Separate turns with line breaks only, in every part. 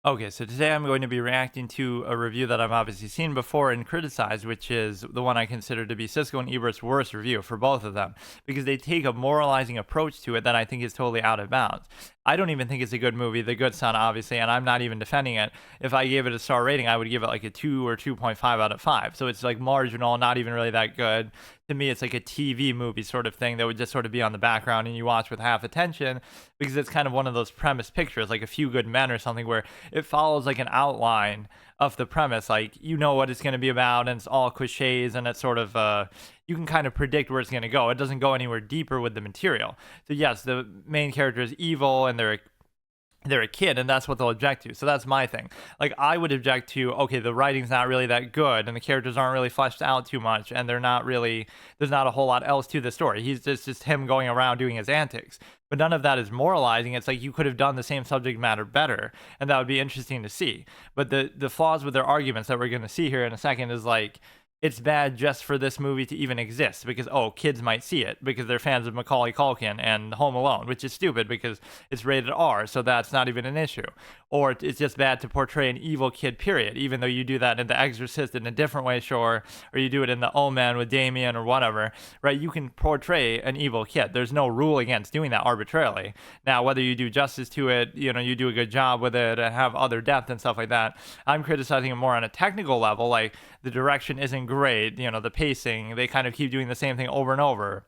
Okay, so today I'm going to be reacting to a review that I've obviously seen before and criticized, which is the one I consider to be Siskel and Ebert's worst review for both of them, because they take a moralizing approach to it that I think is totally out of bounds. I don't even think it's a good movie, The Good Son, obviously, and I'm not even defending it. If I gave it a star rating, I would give it like a 2 or 2.5 out of 5. So it's like marginal, not even really that good. To me, it's like a TV movie sort of thing that would just sort of be on the background and you watch with half attention because it's kind of one of those premise pictures, like A Few Good Men or something, where it follows like an outline of the premise. Like, you know what it's going to be about, and it's all cliches, and it's sort of, you can kind of predict where it's going to go. It doesn't go anywhere deeper with the material. So, yes, the main character is evil, and they're a kid, and that's what they'll object to. So that's my thing. Like, I would object to, okay, the writing's not really that good and the characters aren't really fleshed out too much, and there's not a whole lot else to the story. He's just him going around doing his antics, but none of that is moralizing. It's like you could have done the same subject matter better, and that would be interesting to see. But the flaws with their arguments that we're going to see here in a second is like, it's bad just for this movie to even exist because, oh, kids might see it because they're fans of Macaulay Culkin and Home Alone, which is stupid because it's rated R, so that's not even an issue. Or it's just bad to portray an evil kid, period, even though you do that in The Exorcist in a different way, sure, or you do it in The Omen with Damien or whatever, right? You can portray an evil kid. There's no rule against doing that arbitrarily. Now, whether you do justice to it, you do a good job with it and have other depth and stuff like that, I'm criticizing it more on a technical level, like the direction isn't great, the pacing, they kind of keep doing the same thing over and over.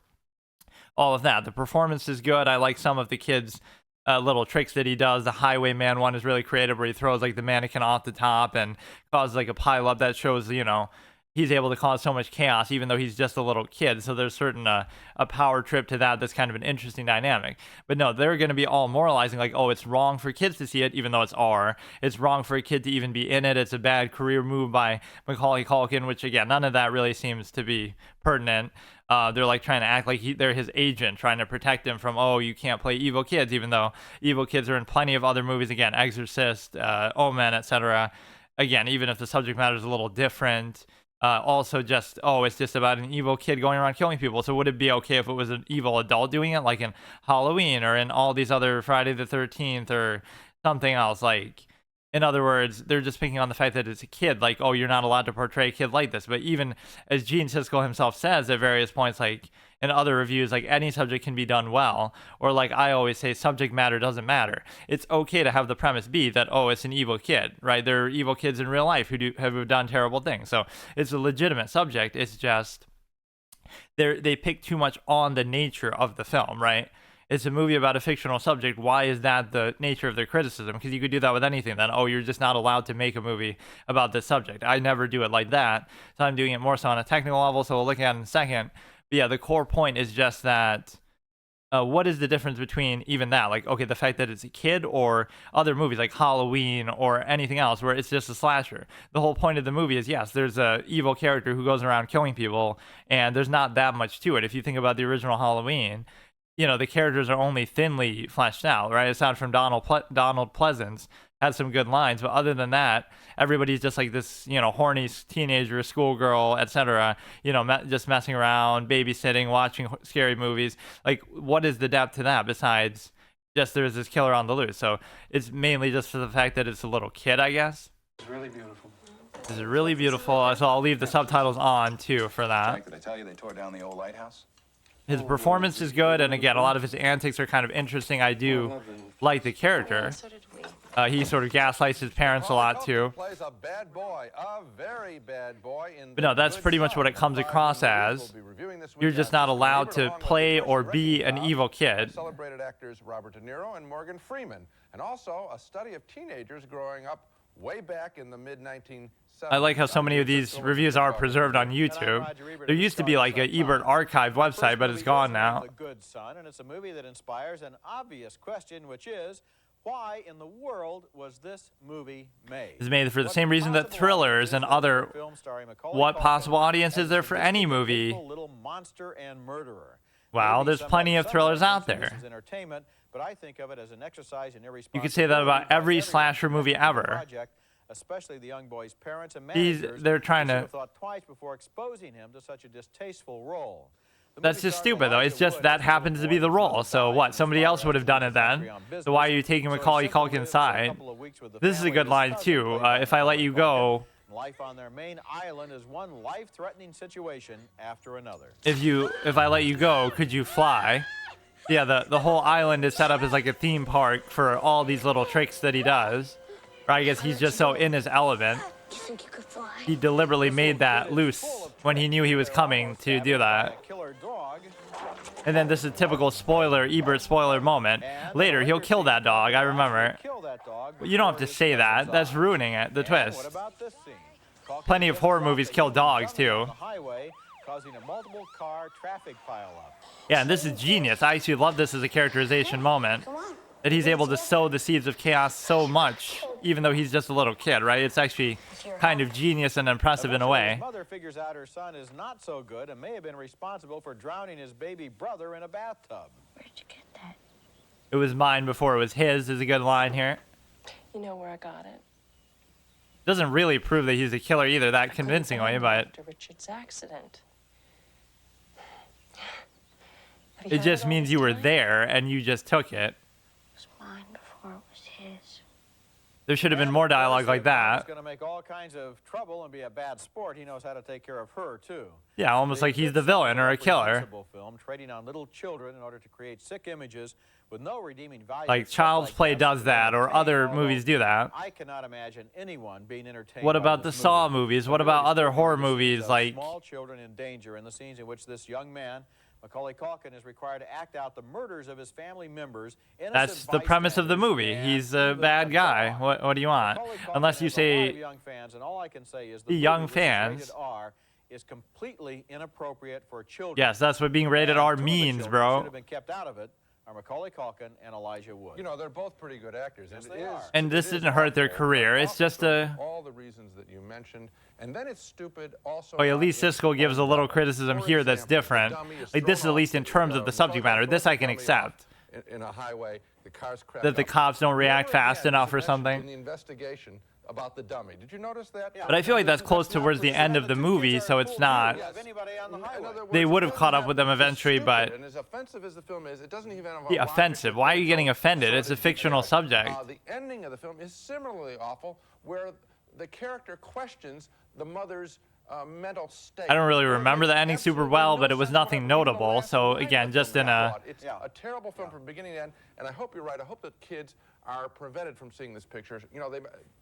All of that. The performance is good. I like some of the kids' little tricks that he does. The Highwayman one is really creative, where he throws like the mannequin off the top and causes like a pile up that shows, he's able to cause so much chaos even though he's just a little kid. So there's certain a power trip to that that's kind of an interesting dynamic. But no, they're going to be all moralizing like, oh, it's wrong for kids to see it even though it's R. It's wrong for a kid to even be in it. It's a bad career move by Macaulay Culkin, which again, none of that really seems to be pertinent. They're like trying to act like they're his agent, trying to protect him from, oh, you can't play evil kids, even though evil kids are in plenty of other movies. Again, Exorcist, Omen, etc. Again, even if the subject matter is a little different. Also, just, oh, it's just about an evil kid going around killing people. So would it be okay if it was an evil adult doing it, like in Halloween or in all these other Friday the 13th or something else? Like, in other words, they're just picking on the fact that it's a kid. Like, oh, you're not allowed to portray a kid like this. But even as Gene Siskel himself says at various points, like in other reviews, like any subject can be done well. Or like I always say, subject matter doesn't matter. It's okay to have the premise be that, oh, it's an evil kid, right? There are evil kids in real life who have done terrible things. So it's a legitimate subject. It's just they pick too much on the nature of the film, right? It's a movie about a fictional subject. Why is that the nature of their criticism? Because you could do that with anything then. Oh, you're just not allowed to make a movie about this subject. I never do it like that. So I'm doing it more so on a technical level. So we'll look at it in a second. But yeah, the core point is just that what is the difference between even that? Like, okay, the fact that it's a kid or other movies like Halloween or anything else where it's just a slasher. The whole point of the movie is, yes, there's a evil character who goes around killing people, and there's not that much to it. If you think about the original Halloween, the characters are only thinly fleshed out, right? Aside from Donald Pleasance has some good lines, but other than that, everybody's just like this, horny teenager, schoolgirl, etc. Just messing around, babysitting, watching scary movies. Like, what is the depth to that besides just there's this killer on the loose? So it's mainly just for the fact that it's a little kid, I guess.
It's really beautiful.
This is really beautiful. So I'll leave the subtitles on too for that.
Jack, did I tell you they tore down the old lighthouse?
His performance is good, and again, a lot of his antics are kind of interesting. I do like the character. He sort of gaslights his parents a lot too.
Plays a bad boy, a very bad boy in
But no, that's pretty much what it comes across as. You're just not allowed to play or be an evil kid.
Celebrated actors Robert De Niro and Morgan Freeman, and also a study of teenagers growing up way back in the mid-1970s.
I like how so many of these reviews are preserved on YouTube. There used to be like an Ebert archive website, but it's gone now.
The Good Son, and it's a movie that inspires an obvious question, which is, why in the world was this movie made?
It's made for the same reason that thrillers and other... What possible audience is there for any movie?
Little monster and murderer.
Wow, there's plenty of thrillers out there.
But I think of it as an exercise in
You could say that about every slasher movie ever.
Especially the young boy's parents and
managers. They're trying to
thought twice before exposing him to such a distasteful role.
That's just stupid, though. It's just that happens to be the role. So what? Somebody else would have done it then. So why are you taking Macaulay Culkin's side? This is a good line, too. If I let you go...
Life on their main island is one life-threatening situation after another.
If I let you go, could you fly? Yeah, the whole island is set up as like a theme park for all these little tricks that he does. Or I guess he's just so in his element.
You think you could fly?
He deliberately made that loose when he knew he was coming to do that. And then this is a typical spoiler, Ebert spoiler moment. Later, he'll kill that dog, I remember. But you don't have to say that. That's ruining it, the twist. Plenty of horror movies kill dogs, too. Yeah, and this is genius. I actually love this as a characterization moment. That he's able to sow the seeds of chaos so much, even though he's just a little kid, right? It's actually kind of genius and impressive in a way.
His mother figures out her son is not so good and may have been responsible for drowning his baby brother in a bathtub.
Where'd you get that?
It was mine before it was his is a good line here.
You know where I got it?
Doesn't really prove that he's a killer either that convincingly, but
After Richard's accident.
it just means you were there and you just took it.
It was mine before it was his.
There should have been more dialogue like
He's
that.
going to make all kinds of trouble and be a bad sport. He knows how to take care of her too.
Yeah, almost like he's the villain or a killer.
Reprehensible film trading on little children in order to create sick images with no redeeming value.
Like Child's Play does that, or other movies do that.
I cannot imagine anyone being entertained.
What
by
about the
this
Saw
movie.
movies? What about other horror
Scenes
movies
of
like...
small children in danger in the scenes in which this young man, Macaulay Culkin, is required to act out the murders of his family members.
That's the premise of the movie. He's a bad guy. What do you want? Unless you say
young fans, and all I can say is
the young fans.
R is completely inappropriate for children.
Yes, that's what being rated R means,
Should
bro.
have been kept out of it are Macaulay Culkin and Elijah Wood.
You know, they're both pretty good actors.
Yes,
and
they are.
And this didn't hurt their career. It's just a...
all the reasons that you mentioned, and then it's stupid also.
Oh, at least Siskel gives a little criticism here that's different. Like, this is at least in terms of the subject matter. This I can accept.
In a highway, the car's crashed.
That the cops don't react fast enough or
In
something.
the investigation about the dummy. Did you notice that?
But I feel like that's close towards the end of the movie, so it's not... They would have caught up with them eventually, but...
And as offensive as the film is, it doesn't even have a
Yeah, offensive. Why are you getting offended? It's a fictional subject.
The ending of the film is similarly awful, where the character questions the mother's mental state.
I don't really remember the ending super well, but it was nothing notable. So again, just in a...
It's a terrible film from beginning to end, and I hope you're right. I hope that kids are prevented from seeing this picture. You know,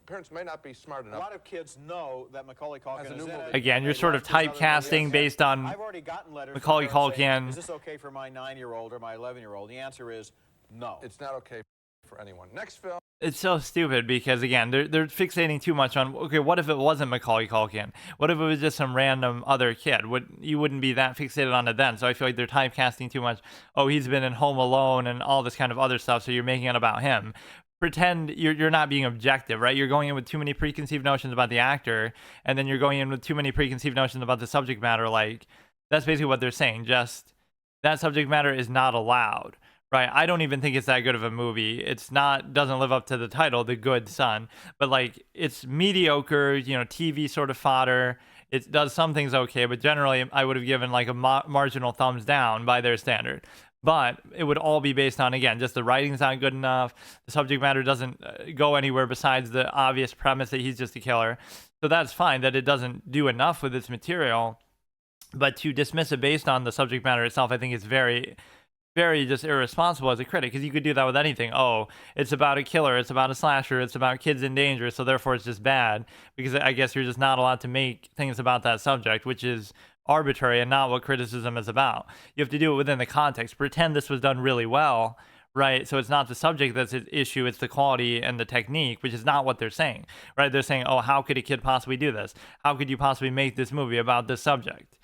parents may not be smart enough.
A lot of kids know that Macaulay Culkin is in it.
Again, you're sort of typecasting based on
I've already gotten letters
Macaulay
from parents saying,
Culkin.
Is this okay for my 9-year-old or my 11-year-old? The answer is no.
It's not okay for anyone. Next film.
It's so stupid because, again, they're fixating too much on, okay, what if it wasn't Macaulay Culkin? What if it was just some random other kid? You wouldn't be that fixated on it then. So I feel like they're typecasting too much. Oh, he's been in Home Alone and all this kind of other stuff, so you're making it about him. Pretend you're not being objective, right? You're going in with too many preconceived notions about the actor, and then you're going in with too many preconceived notions about the subject matter. Like, that's basically what they're saying. Just that subject matter is not allowed. Right, I don't even think it's that good of a movie. It's not, doesn't live up to the title, The Good Son. But like, it's mediocre, you know, TV sort of fodder. It does some things okay, but generally I would have given like a marginal thumbs down by their standard. But it would all be based on, again, just the writing's not good enough. The subject matter doesn't go anywhere besides the obvious premise that he's just a killer. So that's fine that it doesn't do enough with its material. But to dismiss it based on the subject matter itself, I think is very just irresponsible as a critic, because you could do that with anything. Oh, it's about a killer, it's about a slasher, it's about kids in danger, so therefore it's just bad, because I guess you're just not allowed to make things about that subject, which is arbitrary and not what criticism is about. You have to do it within the context. Pretend this was done really well, right? So it's not the subject that's at issue, it's the quality and the technique, which is not what they're saying, right? They're saying, oh, how could a kid possibly do this? How could you possibly make this movie about this subject?